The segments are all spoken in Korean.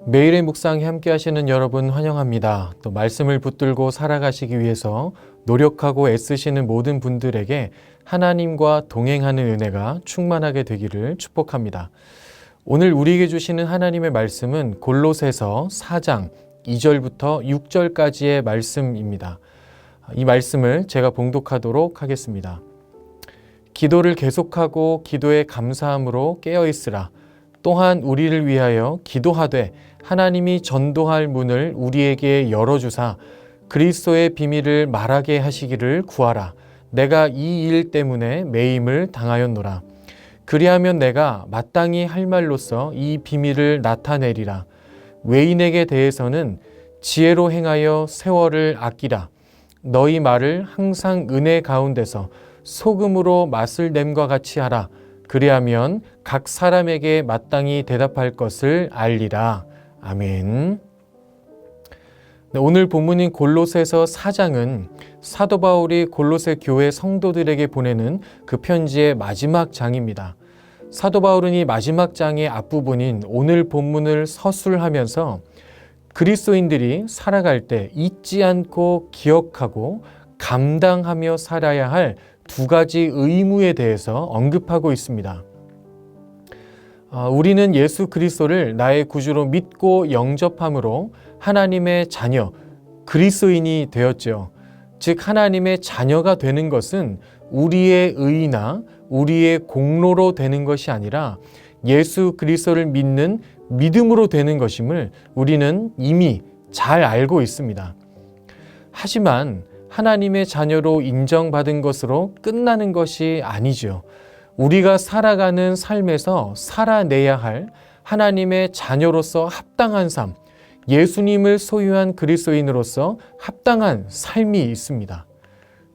매일의 묵상에 함께 하시는 여러분 환영합니다. 또 말씀을 붙들고 살아가시기 위해서 노력하고 애쓰시는 모든 분들에게 하나님과 동행하는 은혜가 충만하게 되기를 축복합니다. 오늘 우리에게 주시는 하나님의 말씀은 골로새서 4장 2절부터 6절까지의 말씀입니다. 이 말씀을 제가 봉독하도록 하겠습니다. 기도를 계속하고 기도에 감사함으로 깨어있으라. 또한 우리를 위하여 기도하되 하나님이 전도할 문을 우리에게 열어주사 그리스도의 비밀을 말하게 하시기를 구하라. 내가 이 일 때문에 매임을 당하였노라. 그리하면 내가 마땅히 할 말로써 이 비밀을 나타내리라. 외인에게 대해서는 지혜로 행하여 세월을 아끼라. 너희 말을 항상 은혜 가운데서 소금으로 맛을 냄과 같이 하라. 그리하면 각 사람에게 마땅히 대답할 것을 알리라. 아멘. 오늘 본문인 골로새서 4장은 사도 바울이 골로새 교회 성도들에게 보내는 그 편지의 마지막 장입니다. 사도 바울은 이 마지막 장의 앞부분인 오늘 본문을 서술하면서 그리스도인들이 살아갈 때 잊지 않고 기억하고 감당하며 살아야 할 두 가지 의무에 대해서 언급하고 있습니다. 우리는 예수 그리스도를 나의 구주로 믿고 영접함으로 하나님의 자녀, 그리스도인이 되었죠. 즉 하나님의 자녀가 되는 것은 우리의 의나 우리의 공로로 되는 것이 아니라 예수 그리스도를 믿는 믿음으로 되는 것임을 우리는 이미 잘 알고 있습니다. 하지만 하나님의 자녀로 인정받은 것으로 끝나는 것이 아니죠. 우리가 살아가는 삶에서 살아내야 할 하나님의 자녀로서 합당한 삶, 예수님을 소유한 그리스도인으로서 합당한 삶이 있습니다.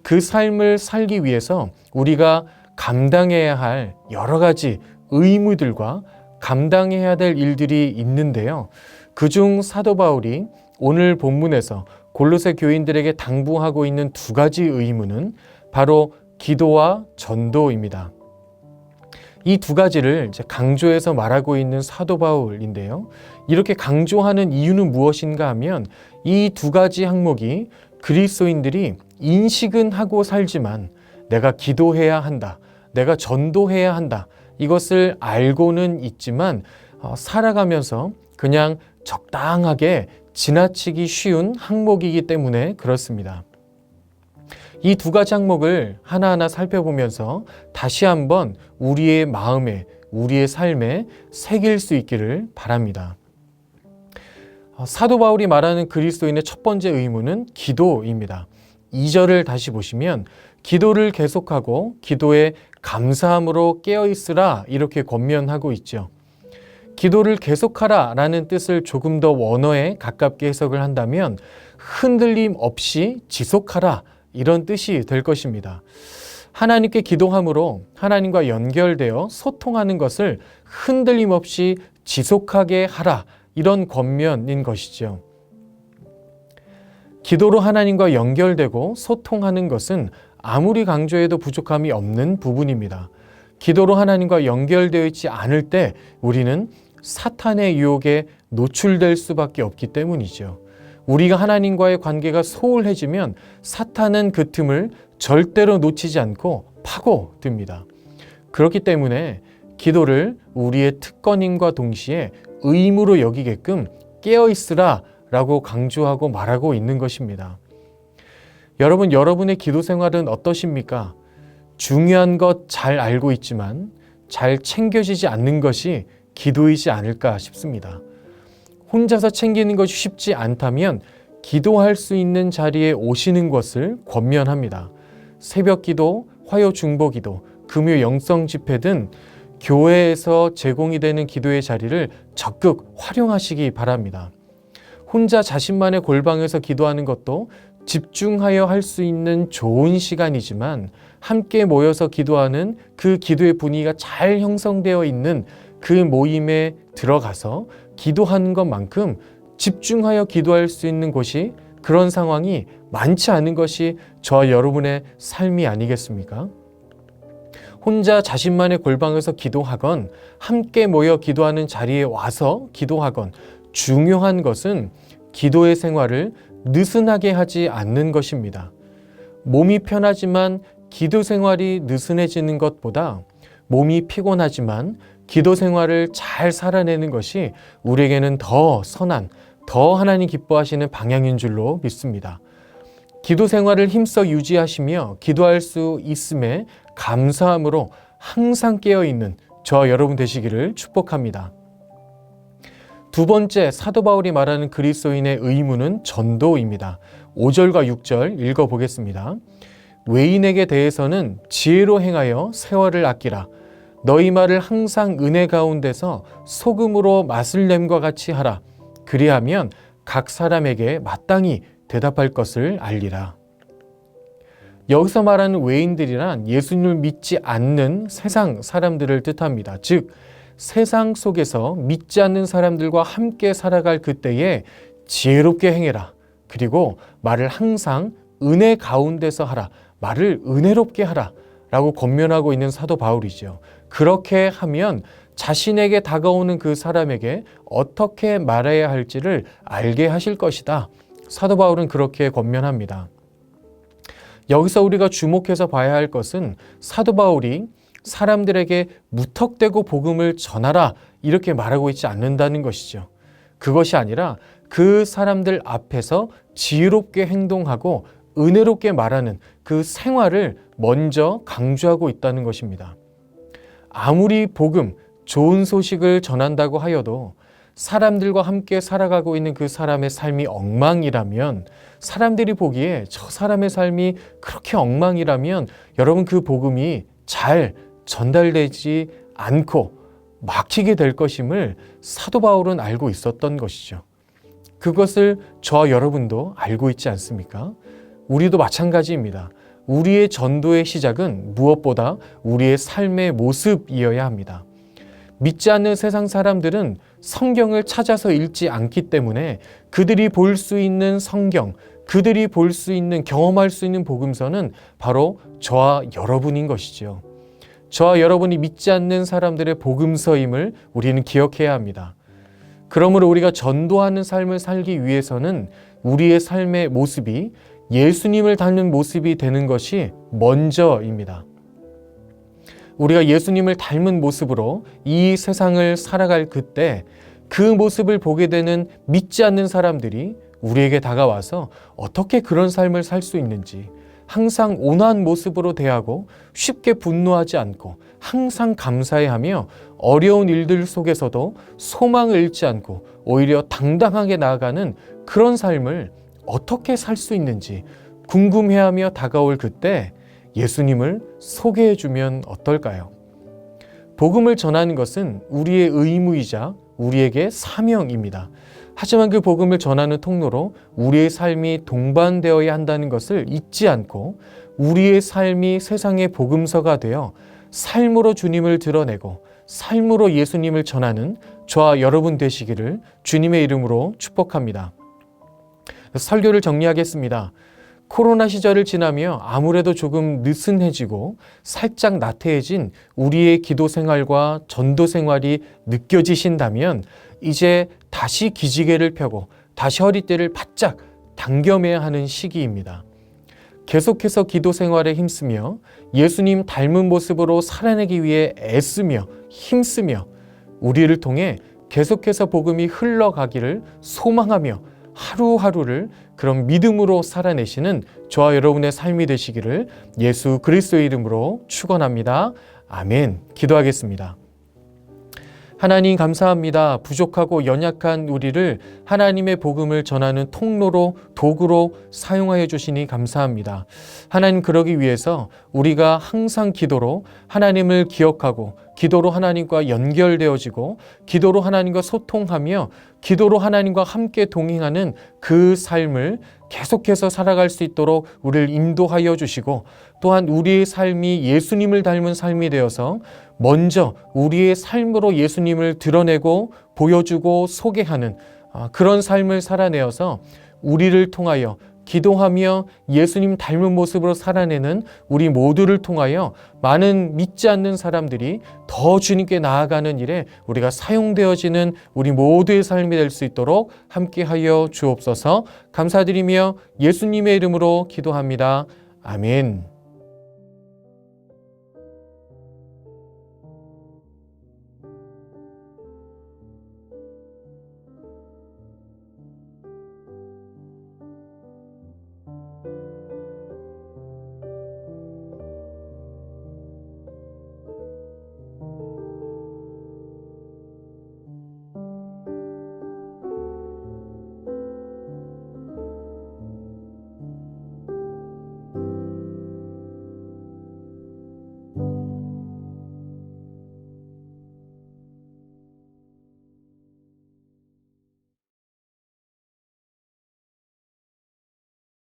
그 삶을 살기 위해서 우리가 감당해야 할 여러 가지 의무들과 감당해야 될 일들이 있는데요. 그중 사도 바울이 오늘 본문에서 골로새 교인들에게 당부하고 있는 두 가지 의무는 바로 기도와 전도입니다. 이 두 가지를 강조해서 말하고 있는 사도 바울인데요. 이렇게 강조하는 이유는 무엇인가 하면 이 두 가지 항목이 그리스도인들이 인식은 하고 살지만 내가 기도해야 한다, 내가 전도해야 한다, 이것을 알고는 있지만 살아가면서 그냥 적당하게 지나치기 쉬운 항목이기 때문에 그렇습니다. 이 두 가지 항목을 하나하나 살펴보면서 다시 한번 우리의 마음에, 우리의 삶에 새길 수 있기를 바랍니다. 사도 바울이 말하는 그리스도인의 첫 번째 의무는 기도입니다. 2절을 다시 보시면 기도를 계속하고 기도에 감사함으로 깨어있으라 이렇게 권면하고 있죠. 기도를 계속하라 라는 뜻을 조금 더 원어에 가깝게 해석을 한다면 흔들림 없이 지속하라 이런 뜻이 될 것입니다. 하나님께 기도함으로 하나님과 연결되어 소통하는 것을 흔들림 없이 지속하게 하라 이런 권면인 것이죠. 기도로 하나님과 연결되고 소통하는 것은 아무리 강조해도 부족함이 없는 부분입니다. 기도로 하나님과 연결되어 있지 않을 때 우리는 사탄의 유혹에 노출될 수밖에 없기 때문이죠. 우리가 하나님과의 관계가 소홀해지면 사탄은 그 틈을 절대로 놓치지 않고 파고듭니다. 그렇기 때문에 기도를 우리의 특권임과 동시에 의무로 여기게끔 깨어있으라 라고 강조하고 말하고 있는 것입니다. 여러분, 여러분의 기도 생활은 어떠십니까? 중요한 것 잘 알고 있지만 잘 챙겨지지 않는 것이 기도이지 않을까 싶습니다. 혼자서 챙기는 것이 쉽지 않다면 기도할 수 있는 자리에 오시는 것을 권면합니다. 새벽 기도, 화요 중보 기도, 금요 영성 집회 등 교회에서 제공이 되는 기도의 자리를 적극 활용하시기 바랍니다. 혼자 자신만의 골방에서 기도하는 것도 집중하여 할 수 있는 좋은 시간이지만 함께 모여서 기도하는 그 기도의 분위기가 잘 형성되어 있는 그 모임에 들어가서 기도하는 것만큼 집중하여 기도할 수 있는 곳이, 그런 상황이 많지 않은 것이 저와 여러분의 삶이 아니겠습니까? 혼자 자신만의 골방에서 기도하건 함께 모여 기도하는 자리에 와서 기도하건 중요한 것은 기도의 생활을 느슨하게 하지 않는 것입니다. 몸이 편하지만 기도 생활이 느슨해지는 것보다 몸이 피곤하지만 기도 생활을 잘 살아내는 것이 우리에게는 더 선한, 더 하나님 기뻐하시는 방향인 줄로 믿습니다. 기도 생활을 힘써 유지하시며 기도할 수 있음에 감사함으로 항상 깨어있는 저와 여러분 되시기를 축복합니다. 두 번째, 사도 바울이 말하는 그리스도인의 의무는 전도입니다. 5절과 6절 읽어보겠습니다. 외인에게 대해서는 지혜로 행하여 세월을 아끼라. 너희 말을 항상 은혜 가운데서 소금으로 맛을 냄과 같이 하라. 그리하면 각 사람에게 마땅히 대답할 것을 알리라. 여기서 말하는 외인들이란 예수님을 믿지 않는 세상 사람들을 뜻합니다. 즉 세상 속에서 믿지 않는 사람들과 함께 살아갈 그때에 지혜롭게 행해라. 그리고 말을 항상 은혜 가운데서 하라. 말을 은혜롭게 하라. 라고 권면하고 있는 사도 바울이죠. 그렇게 하면 자신에게 다가오는 그 사람에게 어떻게 말해야 할지를 알게 하실 것이다. 사도 바울은 그렇게 권면합니다. 여기서 우리가 주목해서 봐야 할 것은 사도 바울이 사람들에게 무턱대고 복음을 전하라 이렇게 말하고 있지 않는다는 것이죠. 그것이 아니라 그 사람들 앞에서 지혜롭게 행동하고 은혜롭게 말하는 그 생활을 먼저 강조하고 있다는 것입니다. 아무리 복음, 좋은 소식을 전한다고 하여도 사람들과 함께 살아가고 있는 그 사람의 삶이 엉망이라면, 사람들이 보기에 저 사람의 삶이 그렇게 엉망이라면 여러분 그 복음이 잘 전달되지 않고 막히게 될 것임을 사도 바울은 알고 있었던 것이죠. 그것을 저와 여러분도 알고 있지 않습니까? 우리도 마찬가지입니다. 우리의 전도의 시작은 무엇보다 우리의 삶의 모습이어야 합니다. 믿지 않는 세상 사람들은 성경을 찾아서 읽지 않기 때문에 그들이 볼 수 있는 성경, 그들이 볼 수 있는, 경험할 수 있는 복음서는 바로 저와 여러분인 것이죠. 저와 여러분이 믿지 않는 사람들의 복음서임을 우리는 기억해야 합니다. 그러므로 우리가 전도하는 삶을 살기 위해서는 우리의 삶의 모습이 예수님을 닮는 모습이 되는 것이 먼저입니다. 우리가 예수님을 닮은 모습으로 이 세상을 살아갈 그때 그 모습을 보게 되는 믿지 않는 사람들이 우리에게 다가와서 어떻게 그런 삶을 살 수 있는지, 항상 온화한 모습으로 대하고 쉽게 분노하지 않고 항상 감사해하며 어려운 일들 속에서도 소망을 잃지 않고 오히려 당당하게 나아가는 그런 삶을 어떻게 살 수 있는지 궁금해하며 다가올 그때 예수님을 소개해주면 어떨까요? 복음을 전하는 것은 우리의 의무이자 우리에게 사명입니다. 하지만 그 복음을 전하는 통로로 우리의 삶이 동반되어야 한다는 것을 잊지 않고 우리의 삶이 세상의 복음서가 되어 삶으로 주님을 드러내고 삶으로 예수님을 전하는 저와 여러분 되시기를 주님의 이름으로 축복합니다. 설교를 정리하겠습니다. 코로나 시절을 지나며 아무래도 조금 느슨해지고 살짝 나태해진 우리의 기도 생활과 전도 생활이 느껴지신다면 이제 다시 기지개를 펴고 다시 허리띠를 바짝 당겨매야 하는 시기입니다. 계속해서 기도 생활에 힘쓰며 예수님 닮은 모습으로 살아내기 위해 애쓰며 힘쓰며 우리를 통해 계속해서 복음이 흘러가기를 소망하며 하루하루를 그런 믿음으로 살아내시는 저와 여러분의 삶이 되시기를 예수 그리스도의 이름으로 축원합니다. 아멘. 기도하겠습니다. 하나님 감사합니다. 부족하고 연약한 우리를 하나님의 복음을 전하는 통로로, 도구로 사용하여 주시니 감사합니다. 하나님, 그러기 위해서 우리가 항상 기도로 하나님을 기억하고 기도로 하나님과 연결되어지고 기도로 하나님과 소통하며 기도로 하나님과 함께 동행하는 그 삶을 계속해서 살아갈 수 있도록 우리를 인도하여 주시고, 또한 우리의 삶이 예수님을 닮은 삶이 되어서 먼저 우리의 삶으로 예수님을 드러내고 보여주고 소개하는 그런 삶을 살아내어서 우리를 통하여 기도하며 예수님 닮은 모습으로 살아내는 우리 모두를 통하여 많은 믿지 않는 사람들이 더 주님께 나아가는 일에 우리가 사용되어지는 우리 모두의 삶이 될 수 있도록 함께하여 주옵소서. 감사드리며 예수님의 이름으로 기도합니다. 아멘.